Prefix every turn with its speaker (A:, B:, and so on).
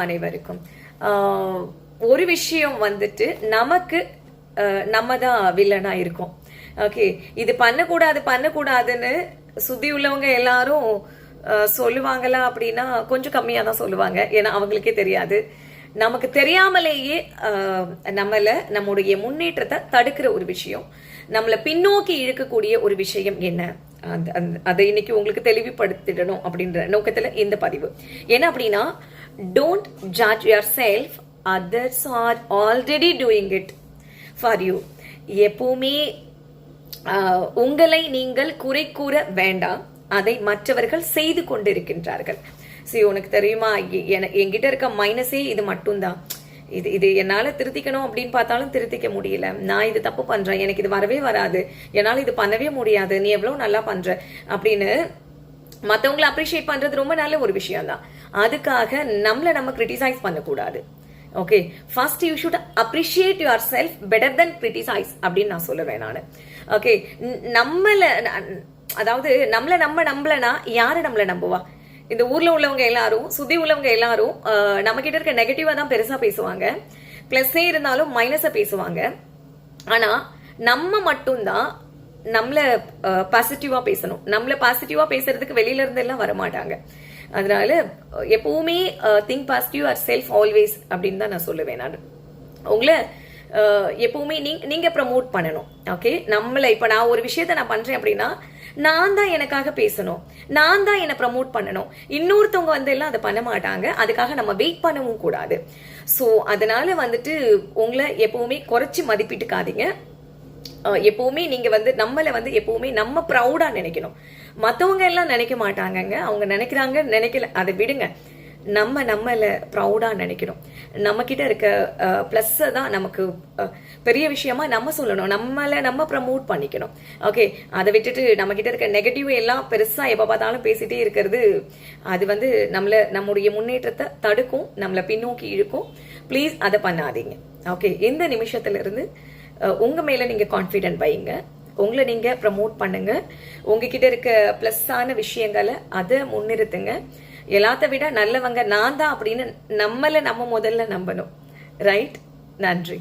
A: அனைவருக்கும் ஒரு விஷயம் வந்துட்டு நமக்கு நம்ம தான் வில்லனா இருக்கோம். ஓகே, இது பண்ணக்கூடாதுன்னு சுத்தி உள்ளவங்க எல்லாரும் சொல்லுவாங்களா அப்படின்னா கொஞ்சம் கம்மியா தான் சொல்லுவாங்க. ஏன்னா அவங்களுக்கே தெரியாது. நமக்கு தெரியாமலேயே நம்முடைய முன்னேற்றத்தை தடுக்கிற ஒரு விஷயம், நம்மளை பின்னோக்கி இழுக்கக்கூடிய ஒரு விஷயம் என்ன, அதை இன்னைக்கு உங்களுக்கு தெளிவுபடுத்திடணும் அப்படின்ற நோக்கத்துல இந்த பதிவு. என்ன அப்படின்னா, don't judge your self, others are already doing it for you. எப்பவுமே உங்களை நீங்கள் குறை கூற வேண்டாம், அதை மற்றவர்கள் செய்து கொண்டிருக்கின்றார்கள். சரி, உனக்கு தெரியுமா, என்கிட்ட இருக்க மைனஸே இது மட்டும்தான், இது என்னால திருத்திக்கணும் அப்படின்னு பார்த்தாலும் திருத்திக்க முடியல, நான் இது தப்பு பண்றேன், எனக்கு இது வரவே வராது, என்னால இது பண்ணவே முடியாது, நீ எவ்வளவு நல்லா பண்ற அப்படின்னு மற்றவங்களை அப்ரிஷியேட் பண்றது ரொம்ப நல்ல ஒரு விஷயம் தான். அதுக்காக நம்ம கிரிட்டிசைஸ் பண்ணக்கூடாது. Okay, first you should appreciate your self better then criticise அப்படின்னு நான் சொல்லுவேன் நான். ஓகே, அதாவது நம்ம நம்பலனா யாரு நம்மளை நம்புவா? இந்த ஊர்ல உள்ளவங்க எல்லாரும், சுத்தி உள்ளவங்க எல்லாரும் நம்ம கிட்ட இருக்க நெகட்டிவா தான் பெருசா பேசுவாங்க, பிளஸ்ஸே இருந்தாலும் மைனஸா பேசுவாங்க. ஆனா நம்ம மட்டும்தான் நம்மள பாசிட்டிவா பேசணும். நம்மள பாசிட்டிவா பேசுறதுக்கு வெளியில இருந்து எல்லாம் வரமாட்டாங்க. அதனால எப்பவுமே think positive or self always அப்படின்னு தான் நான் சொல்லுவேன். நான் உங்களை எப்பவுமே நீங்க ப்ரமோட் பண்ணணும். ஓகே, நம்மள இப்ப நான் ஒரு விஷயத்த நான் பண்றேன் அப்படின்னா நான் தான் எனக்காக பேசணும், நான் தான் என்னை ப்ரமோட் பண்ணணும். இன்னொருத்தவங்க வந்து எல்லாம் அதை பண்ண மாட்டாங்க, அதுக்காக நம்ம வெயிட் பண்ணவும் கூடாது. ஸோ அதனால வந்துட்டு உங்களை எப்பவுமே குறைச்சி மதிப்பிட்டுக்காதீங்க. எப்பவுமே நீங்க வந்து நம்மளை வந்து எப்பவுமே நம்ம ப்ரௌடா நினைக்கணும். மற்றவங்க எல்லாம் நினைக்க மாட்டாங்கங்க, அவங்க நினைக்கிறாங்க நினைக்கல, அதை விடுங்க. நம்மள ப்ரௌடா நினைக்கணும். நம்ம கிட்ட இருக்க பிளஸ் தான் நமக்கு பெரிய விஷயமா நம்ம சொல்லணும், நம்ம ப்ரமோட் பண்ணிக்கணும். ஓகே, அதை விட்டுட்டு நம்ம கிட்ட இருக்க நெகட்டிவ் எல்லாம் பெருசா எப்ப பார்த்தாலும் பேசிட்டே இருக்கிறது, அது வந்து நம்முடைய முன்னேற்றத்தை தடுக்கும், நம்மளை பின்னோக்கி இழுக்கும். ப்ளீஸ் அதை பண்ணாதீங்க. ஓகே, இந்த நிமிஷத்துல இருந்து உங்க மேல நீங்க கான்ஃபிடென்ட் வைங்க, உங்களை நீங்க ப்ரமோட் பண்ணுங்க, உங்ககிட்ட இருக்க பிளஸ்ஸான விஷயங்களை அதை முன்னிறுத்துங்க. எல்லாத்த விட நல்லவங்க நான் தான் அப்படின்னு நம்ம முதல்ல நம்பணும். ரைட்? நன்றி.